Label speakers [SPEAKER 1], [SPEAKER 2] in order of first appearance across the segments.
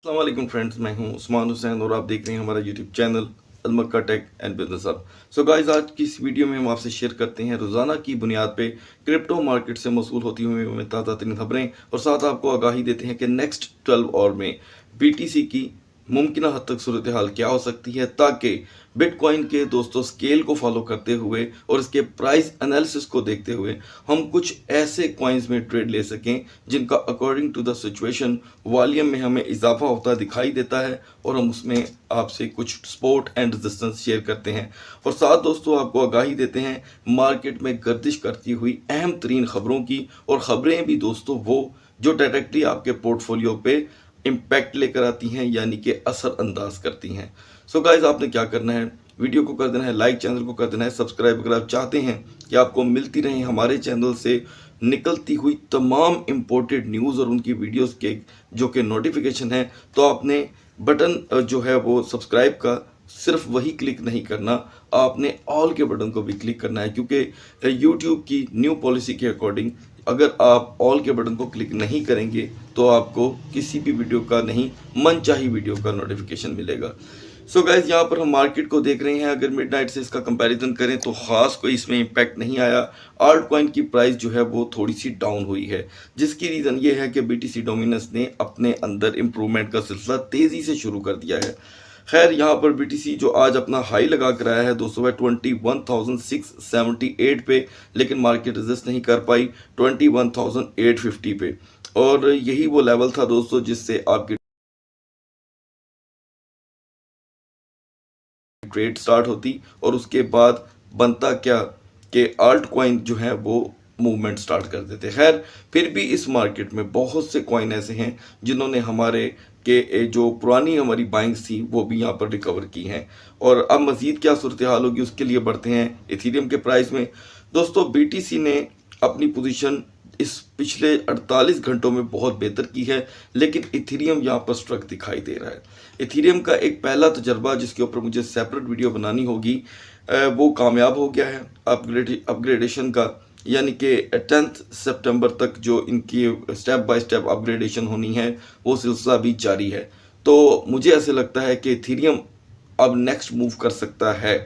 [SPEAKER 1] अस्सलाम वालेकुम फ्रेंड्स, मैं हूं उस्मान हुसैन और आप देख रहे हैं हमारा यूट्यूब चैनल अलमक्का tech and business hub. So guys, आज की इस वीडियो में हम आपसे शेयर करते हैं रोज़ाना की बुनियाद पे क्रिप्टो मार्केट से मौसूल होती हुई ताज़ा तरीन खबरें और साथ आपको आगाही देते हैं कि नेक्स्ट 12 आवर में बीटीसी की मुमकिन हद तक सूरत हाल क्या हो सकती है, ताकि बिटकॉइन के दोस्तों स्केल को फॉलो करते हुए और इसके प्राइस एनालिसिस को देखते हुए हम कुछ ऐसे कॉइन्स में ट्रेड ले सकें जिनका according to the situation volume में हमें इजाफा होता दिखाई देता है और हम उसमें आपसे कुछ सपोर्ट एंड रेजिस्टेंस शेयर करते हैं और साथ दोस्तों आपको आगाही देते हैं मार्केट में गर्दिश करती हुई अहम तरीन खबरों की। और ख़बरें भी दोस्तों वो जो डायरेक्टली आपके पोर्टफोलियो पे इम्पैक्ट लेकर आती हैं, यानी कि असर अंदाज करती हैं। सो गाइज, आपने क्या करना है, वीडियो को कर देना है लाइक, चैनल को कर देना है सब्सक्राइब। अगर आप चाहते हैं कि आपको मिलती रहे हमारे चैनल से निकलती हुई तमाम इम्पोर्टेड न्यूज़ और उनकी वीडियोस के जो कि नोटिफिकेशन है, तो आपने बटन जो है वो सब्सक्राइब का सिर्फ वही क्लिक नहीं करना, आपने ऑल के बटन को भी क्लिक करना है, क्योंकि यूट्यूब की न्यू पॉलिसी के अकॉर्डिंग अगर आप ऑल के बटन को क्लिक नहीं करेंगे तो आपको किसी भी वीडियो का नहीं, मनचाही वीडियो का नोटिफिकेशन मिलेगा। सो गाइज, यहाँ पर हम मार्केट को देख रहे हैं। अगर मिडनाइट से इसका कंपैरिजन करें तो ख़ास कोई इसमें इम्पैक्ट नहीं आया। आल्ट कॉइन की प्राइस जो है वो थोड़ी सी डाउन हुई है, जिसकी रीज़न ये है कि बीटीसी डोमिनेंस ने अपने अंदर इम्प्रूवमेंट का सिलसिला तेज़ी से शुरू कर दिया है। खैर, यहाँ पर बीटीसी जो आज अपना हाई लगा कर आया है दोस्तों 21,678 पे, लेकिन मार्केट रेजिस्ट नहीं कर पाई 21,850 पे। और यही वो लेवल था दोस्तों जिससे आपकी ट्रेड स्टार्ट होती और उसके बाद बनता क्या कि आल्ट कॉइन जो है वो मूवमेंट स्टार्ट कर देते। खैर, फिर भी इस मार्केट में बहुत से कॉइन ऐसे हैं जिन्होंने हमारे के जो पुरानी हमारी बाइंग्स थी वो भी यहाँ पर रिकवर की हैं। और अब मज़ीद क्या सूरत हाल होगी उसके लिए बढ़ते हैं इथीरियम के प्राइस में। दोस्तों, बीटीसी ने अपनी पोजीशन इस पिछले 48 घंटों में बहुत बेहतर की है, लेकिन इथीरियम यहाँ पर स्ट्रक दिखाई दे रहा है। इथीरियम का एक पहला तजर्बा जिसके ऊपर मुझे सेपरेट वीडियो बनानी होगी, वो कामयाब हो गया है अपग्रेडेशन का, यानी कि 10 सितंबर तक जो इनकी स्टेप बाय स्टेप अपग्रेडेशन होनी है वो सिलसिला भी जारी है। तो मुझे ऐसे लगता है कि इथीरियम अब नेक्स्ट मूव कर सकता है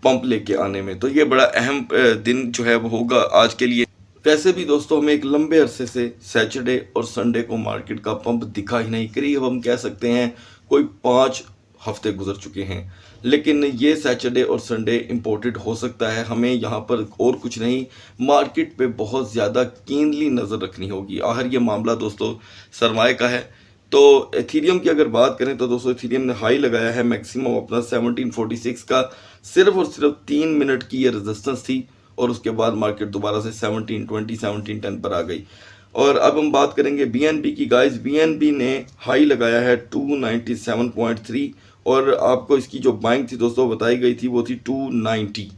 [SPEAKER 1] पंप लेके आने में। तो ये बड़ा अहम दिन जो है वो होगा आज के लिए। वैसे भी दोस्तों, हमें एक लंबे अरसे से सैटरडे और संडे को मार्केट का पंप दिखा ही नहीं, करीब हम कह सकते हैं कोई 5 हफ्ते गुजर चुके हैं, लेकिन ये सैटरडे और संडे इम्पोर्टेड हो सकता है। हमें यहाँ पर और कुछ नहीं, मार्केट पे बहुत ज़्यादा कीनली नज़र रखनी होगी। आखिर ये मामला दोस्तों सरमाए का है। तो एथीरियम की अगर बात करें तो दोस्तों एथीरियम ने हाई लगाया है मैक्सिमम अपना 1746 का, सिर्फ और सिर्फ 3 मिनट की ये रेजिस्टेंस थी और उसके बाद मार्केट दोबारा से 1720 1710 पर आ गई। और अब हम बात करेंगे बीएनबी की। गाइस, बीएनबी ने हाई लगाया है 297.3 और आपको इसकी जो बाइंग थी दोस्तों बताई गई थी वो थी 290,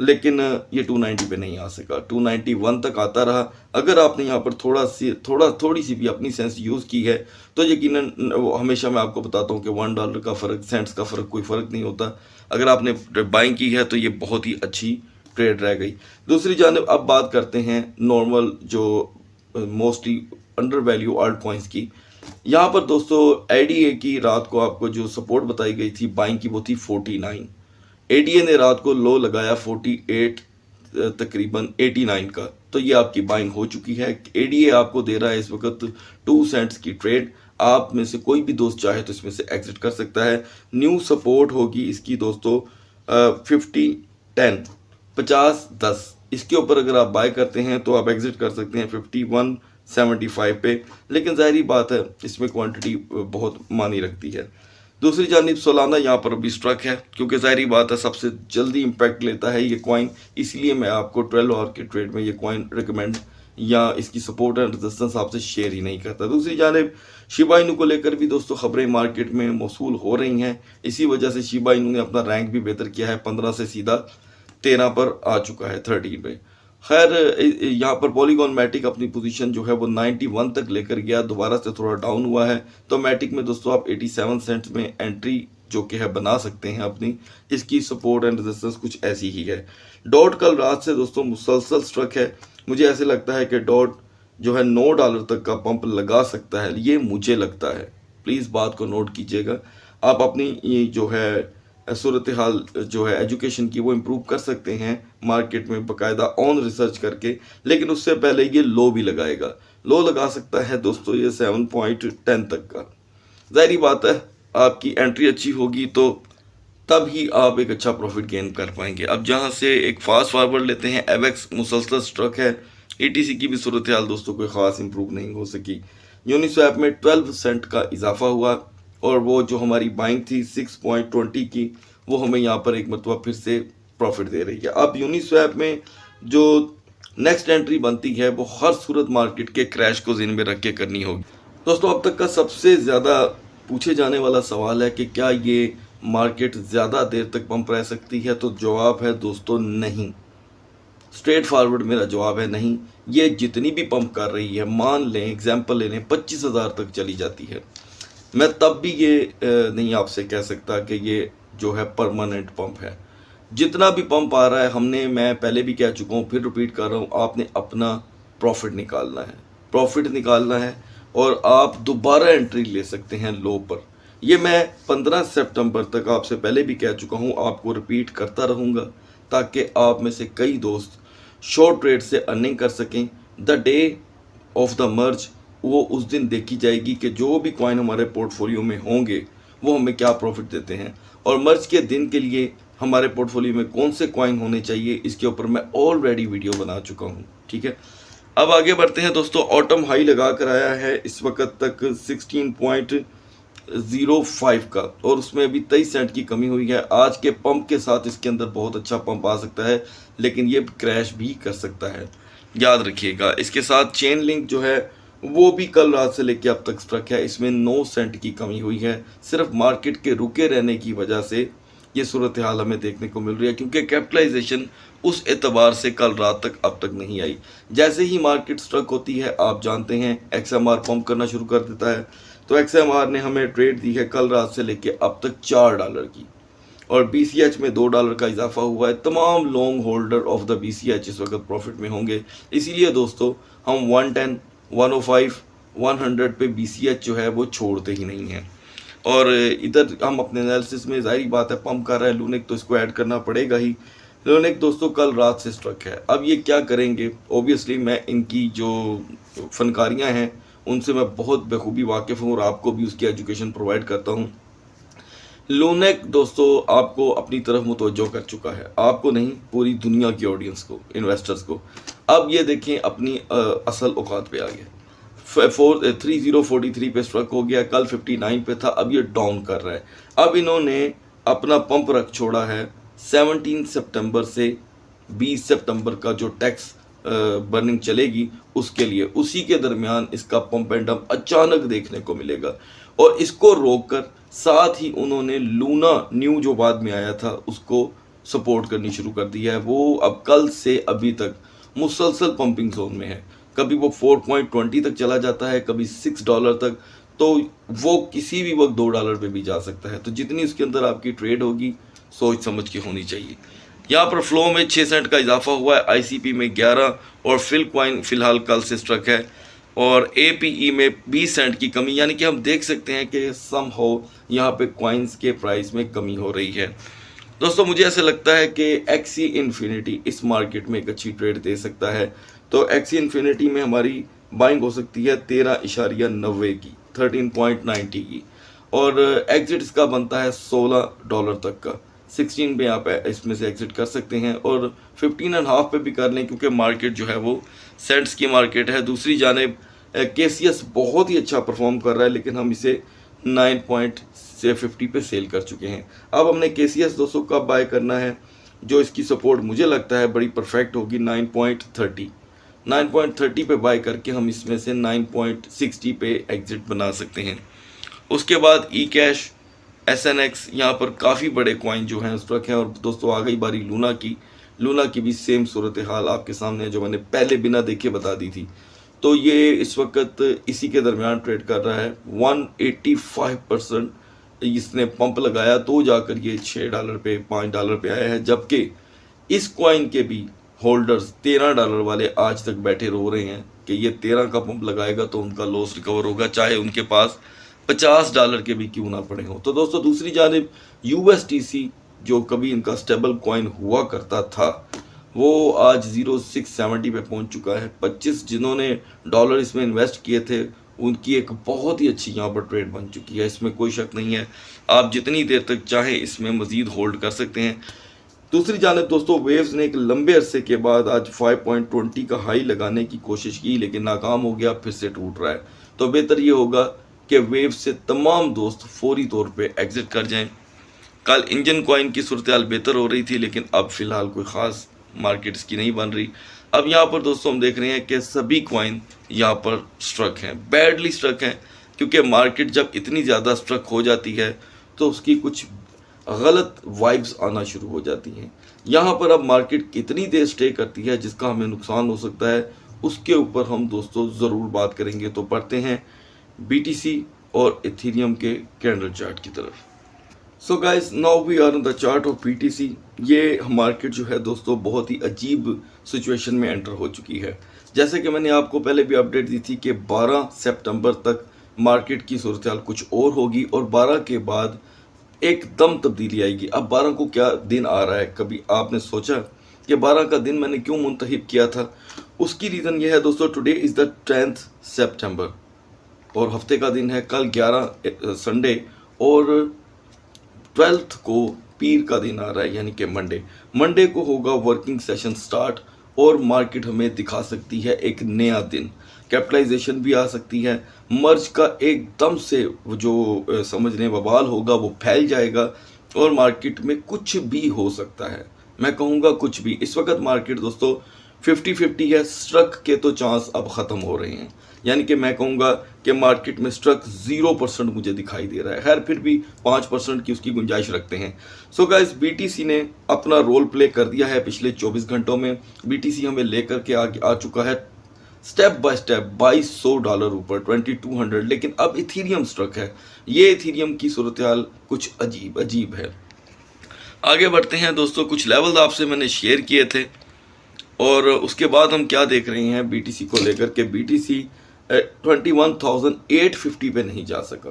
[SPEAKER 1] लेकिन ये 290 पे नहीं आ सका, 291 तक आता रहा। अगर आपने यहाँ पर थोड़ी सी भी अपनी सेंस यूज़ की है तो यकीनन हमेशा मैं आपको बताता हूँ कि $1 का फ़र्क, सेंट्स का फ़र्क, कोई फ़र्क नहीं होता। अगर आपने बाइंग की है तो ये बहुत ही अच्छी ट्रेड रह गई। दूसरी जानब अब बात करते हैं नॉर्मल जो mostly under value alt coins की। यहाँ पर दोस्तों एडीए की रात को आपको जो सपोर्ट बताई गई थी बाइंग की वो थी 49। एडीए ने रात को लो लगाया 48 तकरीबन 89 का, तो ये आपकी बाइंग हो चुकी है। एडीए आपको दे रहा है इस वक्त 2 सेंट्स की ट्रेड। आप में से कोई भी दोस्त चाहे तो इसमें से एग्जिट कर सकता है। न्यू सपोर्ट होगी इसकी दोस्तों 50-10, 50-10। इसके ऊपर अगर आप बाय करते हैं तो आप एग्जिट कर सकते हैं 51.75 पे, लेकिन जाहिर बात है इसमें क्वांटिटी बहुत मानी रखती है। दूसरी जानिब सोलाना यहाँ पर अभी स्ट्रक है, क्योंकि जाहिर बात है सबसे जल्दी इम्पैक्ट लेता है ये कॉइन, इसलिए मैं आपको 12 आवर के ट्रेड में ये कॉइन रिकमेंड या इसकी सपोर्ट एंड रेजिस्टेंस आपसे शेयर ही नहीं करता। दूसरी जानिब शिबा इनू को लेकर भी दोस्तों खबरें मार्केट में मौसूल हो रही हैं। इसी वजह से शिबा इनू ने अपना रैंक भी बेहतर किया है, 15 से सीधा 13 पर आ चुका है, 13 पे। खैर, यहाँ पर पॉलीगॉन मैटिक अपनी पोजीशन जो है वो 91 तक लेकर गया, दोबारा से थोड़ा डाउन हुआ है। तो मैटिक में दोस्तों आप 87 सेंट्स में एंट्री जो कि है बना सकते हैं अपनी। इसकी सपोर्ट एंड रेजिस्टेंस कुछ ऐसी ही है। डॉट कल रात से दोस्तों मुसलसल स्ट्रक है। मुझे ऐसे लगता है कि डॉट जो है $9 तक का पंप लगा सकता है, ये मुझे लगता है। प्लीज़ बात को नोट कीजिएगा। आप अपनी ये जो है सूरत हाल जो है एजुकेशन की वो इम्प्रूव कर सकते हैं मार्केट में बाकायदा ऑन रिसर्च करके, लेकिन उससे पहले ये लो भी लगाएगा। लो लगा सकता है दोस्तों ये 7.10 तक का। ज़ाहिरी बात है आपकी एंट्री अच्छी होगी तो तब ही आप एक अच्छा प्रॉफिट गेन कर पाएंगे। अब जहां से एक फास्ट फॉरवर्ड लेते हैं, एवेक्स मुसलसल स्ट्रक है। ईटीसी की भी सूरत हाल दोस्तों कोई ख़ास इंप्रूव नहीं हो सकी। यूनिस्वैप में 12 सेंट का इजाफा हुआ और वो जो हमारी बाइंग थी 6.20 की वो हमें यहाँ पर एक मरतबा फिर से प्रॉफिट दे रही है। अब यूनिस्वैप में जो नेक्स्ट एंट्री बनती है वो हर सूरत मार्केट के क्रैश को ज़हन में रख के करनी होगी। दोस्तों अब तक का सबसे ज़्यादा पूछे जाने वाला सवाल है कि क्या ये मार्केट ज़्यादा देर तक पंप रह सकती है, तो जवाब है दोस्तों नहीं। स्ट्रेट फॉरवर्ड मेरा जवाब है नहीं। ये जितनी भी पंप कर रही है, मान लें एग्जांपल ले लें 25,000 तक चली जाती है, मैं तब भी ये नहीं आपसे कह सकता कि ये जो है परमानेंट पंप है। जितना भी पंप आ रहा है मैं पहले भी कह चुका हूँ, फिर रिपीट कर रहा हूँ, आपने अपना प्रॉफिट निकालना है, प्रॉफिट निकालना है और आप दोबारा एंट्री ले सकते हैं लो पर। ये मैं 15 सितंबर तक आपसे पहले भी कह चुका हूँ, आपको रिपीट करता रहूँगा ताकि आप में से कई दोस्त शॉर्ट ट्रेड से अर्निंग कर सकें। The day of the merge वो उस दिन देखी जाएगी कि जो भी कॉइन हमारे पोर्टफोलियो में होंगे वो हमें क्या प्रॉफिट देते हैं, और मर्ज के दिन के लिए हमारे पोर्टफोलियो में कौन से कॉइन होने चाहिए इसके ऊपर मैं ऑलरेडी वीडियो बना चुका हूँ। ठीक है, अब आगे बढ़ते हैं दोस्तों। ऑटम हाई लगा कर आया है इस वक्त तक 16.05 का, और उसमें अभी 23 सेंट की कमी हुई है। आज के पंप के साथ इसके अंदर बहुत अच्छा पंप आ सकता है, लेकिन ये क्रैश भी कर सकता है, याद रखिएगा। इसके साथ चेन लिंक जो है वो भी कल रात से लेकर अब तक स्ट्रक है, इसमें 9 सेंट की कमी हुई है। सिर्फ मार्केट के रुके रहने की वजह से ये सूरत हाल हमें देखने को मिल रही है, क्योंकि कैपिटलाइजेशन उस एतबार से कल रात तक अब तक नहीं आई। जैसे ही मार्केट स्ट्रक होती है आप जानते हैं XMR पंप करना शुरू कर देता है, तो XMR ने हमें ट्रेड दी है कल रात से लेके अब तक $4 की, और BCH में $2 का इजाफा हुआ है। तमाम long holder of the BCH इस वक्त प्रॉफिट में होंगे। इसीलिए दोस्तों हम 110, 105, 100 पे BCH जो है वो छोड़ते ही नहीं हैं। और इधर हम अपने एनालिसिस में ज़ाहिर बात है पंप कर रहा है लूनिक, तो इसको ऐड करना पड़ेगा ही। लूनिक दोस्तों कल रात से स्ट्रक है। अब ये क्या करेंगे, ओबियसली मैं इनकी जो फनकारियाँ हैं उनसे मैं बहुत बखूबी वाकिफ़ हूँ और आपको भी उसकी एजुकेशन प्रोवाइड करता हूँ। लूनेक दोस्तों आपको अपनी तरफ मुतवज्जो कर चुका है, आपको नहीं पूरी दुनिया की ऑडियंस को, इन्वेस्टर्स को। अब ये देखें अपनी असल औकात पे आ गया। 3043 पे स्ट्रक हो गया, कल 59 पे था, अब ये डाउन कर रहा है। अब इन्होंने अपना पंप रख छोड़ा है 17 सितंबर से 20 सितंबर का जो टैक्स बर्निंग चलेगी उसके लिए, उसी के दरमियान इसका पंप एंड डंप अचानक देखने को मिलेगा। और इसको रोककर साथ ही उन्होंने लूना न्यू जो बाद में आया था उसको सपोर्ट करनी शुरू कर दी है। वो अब कल से अभी तक मुसलसल पंपिंग जोन में है, कभी वो 4.20 तक चला जाता है, कभी $6 तक, तो वो किसी भी वक्त $2 पे भी जा सकता है। तो जितनी उसके अंदर आपकी ट्रेड होगी सोच समझ के होनी चाहिए। यहाँ पर फ्लो में 6 सेंट का इजाफा हुआ है, ICP में 11, और फिल क्वाइन फिलहाल कल से स्ट्रक है, और APE में 20 सेंट की कमी, यानी कि हम देख सकते हैं कि सम हो यहाँ पे क्वाइंस के प्राइस में कमी हो रही है। दोस्तों मुझे ऐसा लगता है कि एक्सी इन्फिनिटी इस मार्केट में एक अच्छी ट्रेड दे सकता है। तो एक्सी इन्फिनिटी में हमारी बाइंग हो सकती है 13.90 की, 13.90 की, और एग्जिट इसका बनता है $16 तक का। 16 पे आप इसमें से एग्जिट कर सकते हैं, और 15.5 पे भी कर लें, क्योंकि मार्केट जो है वो सेंट्स की मार्केट है। दूसरी जानिब KCS बहुत ही अच्छा परफॉर्म कर रहा है, लेकिन हम इसे 9.50 पे सेल कर चुके हैं। अब हमने KCS दोस्तों कब बाय करना है, जो इसकी सपोर्ट मुझे लगता है बड़ी परफेक्ट होगी 9.30 पे बाय करके हम इसमें से 9.60 पे एग्जिट बना सकते हैं। उसके बाद eCash, SNX, यहाँ पर काफ़ी बड़े कॉइन जो हैं स्ट्रक हैं। और दोस्तों आ गई बारी लूना की। लूना की भी सेम सूरत हाल आपके सामने है जो मैंने पहले बिना देखे बता दी थी। तो ये इस वक्त इसी के दरमियान ट्रेड कर रहा है। 185% इसने पंप लगाया तो जाकर ये $6 पे $5 पे आया है, जबकि इस कॉइन के भी होल्डर्स $13 वाले आज तक बैठे रो रहे हैं कि ये 13 का पंप लगाएगा तो उनका लॉस रिकवर होगा, चाहे उनके पास $50 के भी क्यों ना पड़े हों। तो दोस्तों दूसरी जानिब USDC जो कभी इनका स्टेबल कॉइन हुआ करता था वो आज 0670 पे पहुंच चुका है। 25 जिन्होंने डॉलर इसमें इन्वेस्ट किए थे उनकी एक बहुत ही अच्छी यहाँ पर ट्रेड बन चुकी है, इसमें कोई शक नहीं है। आप जितनी देर तक चाहें इसमें मज़ीद होल्ड कर सकते हैं। दूसरी जानिब दोस्तों वेव्स ने एक लंबे अरसे के बाद आज 5.20 का हाई लगाने की कोशिश की लेकिन नाकाम हो गया, फिर से टूट रहा है। तो बेहतर ये होगा कि वेव्स से तमाम दोस्त फौरी तौर पे एग्जिट कर जाएं। कल इंजन कॉइन की सूरत हाल बेहतर हो रही थी लेकिन अब फ़िलहाल कोई ख़ास मार्केट इसकी नहीं बन रही। अब यहाँ पर दोस्तों हम देख रहे हैं कि सभी कॉइन यहाँ पर स्ट्रक हैं, बैडली स्ट्रक हैं, क्योंकि मार्केट जब इतनी ज़्यादा स्ट्रक हो जाती है तो उसकी कुछ गलत वाइब्स आना शुरू हो जाती हैं। यहाँ पर अब मार्केट कितनी देर स्टे करती है जिसका हमें नुकसान हो सकता है उसके ऊपर हम दोस्तों ज़रूर बात करेंगे। तो पढ़ते हैं BTC और इथेरियम के कैंडल चार्ट की तरफ। So guys now we are on the chart of BTC। ये मार्केट जो है दोस्तों बहुत ही अजीब सिचुएशन में एंटर हो चुकी है। जैसे कि मैंने आपको पहले भी अपडेट दी थी कि 12 सितंबर तक मार्केट की सूरत हाल कुछ और होगी और 12 के बाद एकदम तब्दीली आएगी। अब 12 को क्या दिन आ रहा है, कभी आपने सोचा कि 12 का दिन मैंने क्यों मुंतखब किया था? उसकी रीज़न ये है दोस्तों, टुडे इज़ द 10th सितंबर और हफ्ते का दिन है कल 11 संडे और 12th को पीर का दिन आ रहा है यानी कि मंडे को होगा वर्किंग सेशन स्टार्ट और मार्केट हमें दिखा सकती है एक नया दिन। कैपिटलाइजेशन भी आ सकती है, मर्ज का एकदम से जो समझने बवाल होगा वो फैल जाएगा और मार्केट में कुछ भी हो सकता है। मैं कहूँगा कुछ भी। इस वक्त मार्केट दोस्तों 50-50 है, स्ट्रक के तो चांस अब ख़त्म हो रहे हैं, यानी कि मैं कहूँगा कि मार्केट में स्ट्रक 0% मुझे दिखाई दे रहा है। खैर फिर भी 5% की उसकी गुंजाइश रखते हैं। सो गाइस BTC ने अपना रोल प्ले कर दिया है पिछले 24 घंटों में। BTC हमें लेकर के आगे आ चुका है स्टेप बाय स्टेप $2200 ऊपर 2200। लेकिन अब इथेरियम स्ट्रक है। ये इथेरियम की सूरत हाल कुछ अजीब है। आगे बढ़ते हैं दोस्तों, कुछ लेवल आपसे मैंने शेयर किए थे और उसके बाद हम क्या देख रहे हैं BTC को लेकर के। BTC 21,850 पे नहीं जा सका,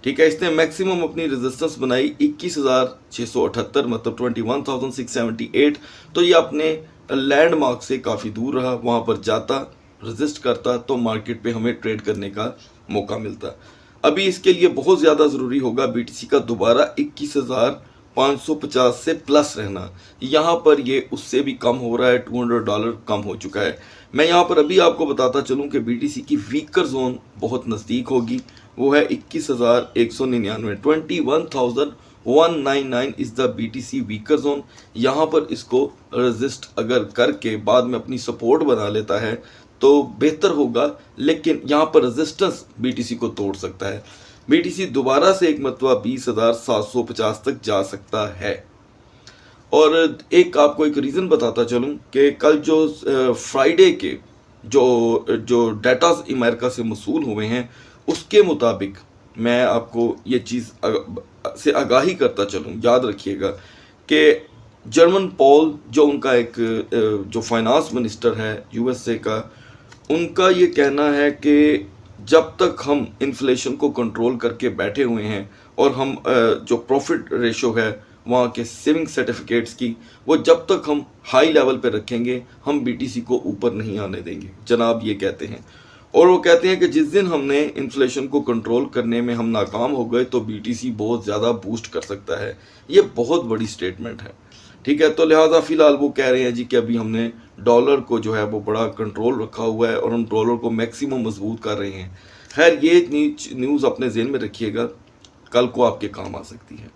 [SPEAKER 1] ठीक है। इसने मैक्सिमम अपनी रेजिस्टेंस बनाई 21,678 मतलब 21,678। तो ये अपने लैंडमार्क से काफ़ी दूर रहा, वहाँ पर जाता रेजिस्ट करता तो मार्केट पे हमें ट्रेड करने का मौका मिलता। अभी इसके लिए बहुत ज़्यादा ज़रूरी होगा BTC का दोबारा 21,550 से प्लस रहना। यहाँ पर ये उससे भी कम हो रहा है, $200 कम हो चुका है। मैं यहाँ पर अभी आपको बताता चलूँ कि BTC की वीकर जोन बहुत नज़दीक होगी, वो है 21,199 21,199 is the BTC weaker zone. यहाँ पर इसको रेजिस्ट अगर करके बाद में अपनी सपोर्ट बना लेता है तो बेहतर होगा, लेकिन यहाँ पर रेजिस्टेंस BTC को तोड़ सकता है। BTC दोबारा से एक मरतबा 20,750 तक जा सकता है। और एक आपको एक रीज़न बताता चलूँ कि कल जो फ्राइडे के जो डाटास अमेरिका से मसूल हुए हैं उसके मुताबिक मैं आपको ये चीज़ से आगाही करता चलूँ, याद रखिएगा कि जर्मन पॉल जो उनका एक जो फाइनेंस मिनिस्टर है USA का, उनका ये कहना है कि जब तक हम इन्फ्लेशन को कंट्रोल करके बैठे हुए हैं और हम जो प्रॉफिट रेशो है वहाँ के सेविंग सर्टिफिकेट्स की वो जब तक हम हाई लेवल पे रखेंगे हम BTC को ऊपर नहीं आने देंगे, जनाब ये कहते हैं। और वो कहते हैं कि जिस दिन हमने इन्फ्लेशन को कंट्रोल करने में हम नाकाम हो गए तो BTC बहुत ज़्यादा बूस्ट कर सकता है। ये बहुत बड़ी स्टेटमेंट है, ठीक है। तो लिहाजा फ़िलहाल वो कह रहे हैं जी कि अभी हमने डॉलर को जो है वो बड़ा कंट्रोल रखा हुआ है और हम डॉलर को मैक्सिमम मजबूत कर रहे हैं। खैर ये न्यूज़ अपने ज़हन में रखिएगा, कल को आपके काम आ सकती है।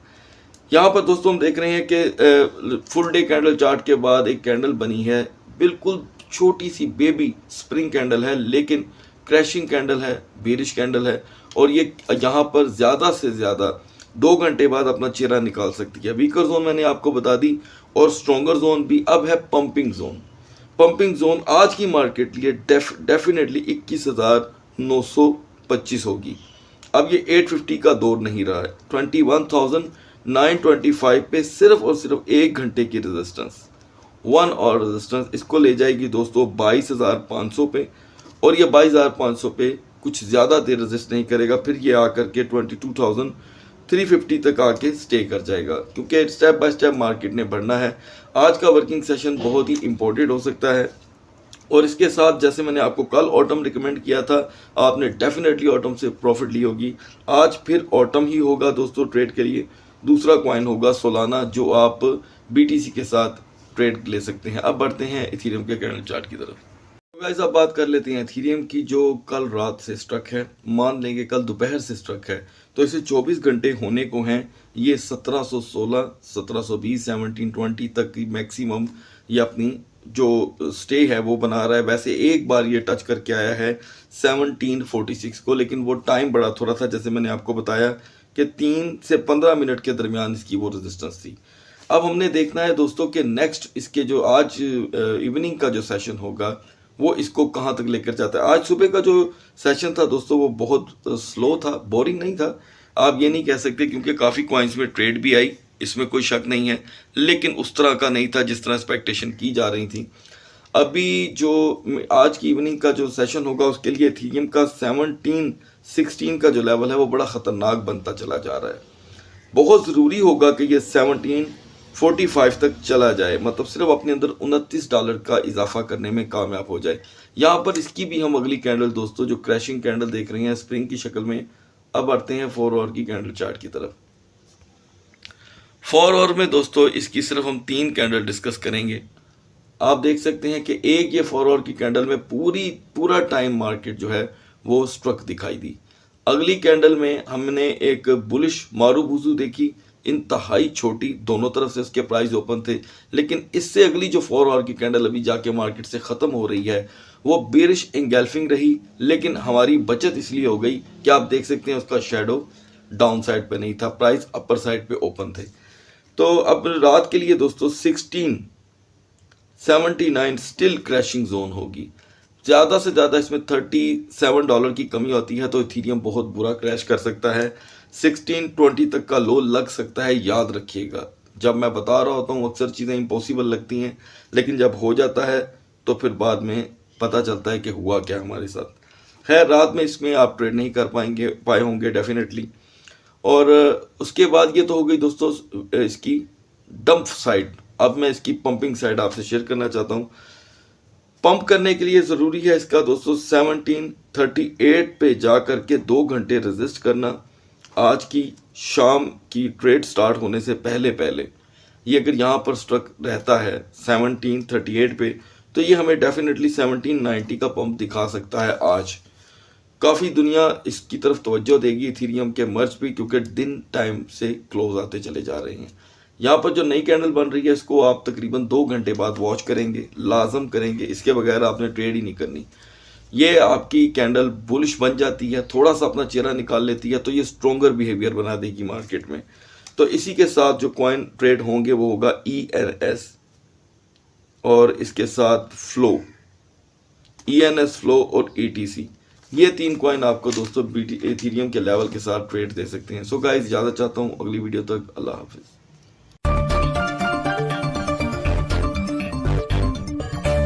[SPEAKER 1] यहाँ पर दोस्तों हम देख रहे हैं कि फुल डे कैंडल चार्ट के बाद एक कैंडल बनी है, बिल्कुल छोटी सी बेबी स्प्रिंग कैंडल है, लेकिन क्रैशिंग कैंडल है, बेरिश कैंडल है और ये यहाँ पर ज़्यादा से ज़्यादा 2 घंटे बाद अपना चेहरा निकाल सकती है। वीकर जोन मैंने आपको बता दी और स्ट्रॉन्गर जोन भी अब है पंपिंग जोन। पंपिंग जोन आज की मार्केट लिए डेफिनेटली 21,925 होगी। अब ये 850 का दौर नहीं रहा है। 21,925 पे सिर्फ और सिर्फ 1 घंटे की रेजिस्टेंस, 1 और रेजिस्टेंस इसको ले जाएगी दोस्तों 22,500 पे और ये 22,500 पे कुछ ज़्यादा देर रेजिस्ट नहीं करेगा, फिर ये आकर के 22,350 तक आके स्टे कर जाएगा, क्योंकि स्टेप बाय स्टेप मार्केट ने बढ़ना है। आज का वर्किंग सेशन बहुत ही इंपॉर्टेंट हो सकता है। और इसके साथ जैसे मैंने आपको कल ऑटम रिकमेंड किया था, आपने डेफिनेटली ऑटम से प्रॉफिट ली होगी। आज फिर ऑटम ही होगा दोस्तों ट्रेड के लिए। दूसरा कॉइन होगा सोलाना, जो आप BTC के साथ ट्रेड ले सकते हैं। अब बढ़ते हैं इथेरियम के कैंडल चार्ट की तरफ। तो गाइस अब बात कर लेते हैं इथेरियम की, जो कल रात से स्ट्रक है, मान लेंगे कल दोपहर से स्ट्रक है, तो इसे 24 घंटे होने को हैं। ये 1716, 1720, 1720 तक की मैक्सिमम ये अपनी जो स्टे है वो बना रहा है। वैसे एक बार ये टच करके आया है 1746 को, लेकिन वो टाइम बड़ा थोड़ा था, जैसे मैंने आपको बताया कि 3 से 15 मिनट के दरमियान इसकी वो रेजिस्टेंस थी। अब हमने देखना है दोस्तों कि नेक्स्ट इसके जो आज इवनिंग का जो सेशन होगा वो इसको कहाँ तक लेकर जाता है। आज सुबह का जो सेशन था दोस्तों वो बहुत स्लो था, बोरिंग नहीं था, आप ये नहीं कह सकते, क्योंकि काफ़ी कॉइन्स में ट्रेड भी आई, इसमें कोई शक नहीं है, लेकिन उस तरह का नहीं था जिस तरह एक्सपेक्टेशन की जा रही थी। अभी जो आज की इवनिंग का जो सेशन होगा उसके लिए इथेरियम का 1716 का जो लेवल है वो बड़ा ख़तरनाक बनता चला जा रहा है। बहुत ज़रूरी होगा कि ये 1745 तक चला जाए, मतलब सिर्फ अपने अंदर $29 का इजाफा करने में कामयाब हो जाए। यहाँ पर इसकी भी हम अगली कैंडल दोस्तों जो क्रैशिंग कैंडल देख रहे हैं स्प्रिंग की शक्ल में। अब बढ़ते हैं 4 आवर की कैंडल चार्ट की तरफ। 4 आवर में दोस्तों इसकी सिर्फ हम 3 कैंडल डिस्कस करेंगे। आप देख सकते हैं कि एक ये 4 आवर की कैंडल में पूरा टाइम मार्केट जो है वो स्ट्रक दिखाई दी। अगली कैंडल में हमने एक बुलिश मारूबुजू देखी, इंतहाई छोटी, दोनों तरफ से इसके प्राइस ओपन थे, लेकिन इससे अगली जो 4 आवर की कैंडल अभी जाके मार्केट से ख़त्म हो रही है वो बेरिश इंगल्फिंग रही, लेकिन हमारी बचत इसलिए हो गई कि आप देख सकते हैं उसका शेडो डाउन साइड पे नहीं था, प्राइस अपर साइड पे ओपन थे। तो अब रात के लिए दोस्तों 1679 स्टिल क्रैशिंग जोन होगी। ज़्यादा से ज़्यादा इसमें $37 की कमी होती है तो इथेरियम बहुत बुरा क्रैश कर सकता है। 1620 तक का लो लग सकता है, याद रखिएगा। जब मैं बता रहा होता हूँ अक्सर चीज़ें इम्पॉसिबल लगती हैं, लेकिन जब हो जाता है तो फिर बाद में पता चलता है कि हुआ क्या हमारे साथ। खैर रात में इसमें आप ट्रेड नहीं कर पाए होंगे डेफिनेटली। और उसके बाद ये तो हो गई दोस्तों इसकी डंप साइड। अब मैं इसकी पंपिंग साइड आपसे शेयर करना चाहता हूँ। पंप करने के लिए ज़रूरी है इसका दोस्तों 1738 पे जा करके 2 घंटे रेजिस्ट करना। आज की शाम की ट्रेड स्टार्ट होने से पहले ये अगर यहाँ पर स्ट्रक रहता है 1738 पे, तो ये हमें डेफिनेटली 1790 का पंप दिखा सकता है। आज काफ़ी दुनिया इसकी तरफ तवज्जो देगी इथेरियम के मर्ज भी, क्योंकि दिन टाइम से क्लोज आते चले जा रहे हैं। यहाँ पर जो नई कैंडल बन रही है इसको आप तकरीबन 2 घंटे बाद वॉच करेंगे, लाजम करेंगे, इसके बगैर आपने ट्रेड ही नहीं करनी। ये आपकी कैंडल बुलिश बन जाती है, थोड़ा सा अपना चेहरा निकाल लेती है तो ये स्ट्रोंगर बिहेवियर बना देगी मार्केट में। तो इसी के साथ जो कॉइन ट्रेड होंगे वो होगा ENS और इसके साथ फ्लो, ENS फ्लो और ETC। ये 3 कॉइन आपको दोस्तों इथेरियम के लेवल के साथ ट्रेड दे सकते हैं। सो गाइस इजाज़त चाहता हूँ, अगली वीडियो तक अल्लाह हाफिज़।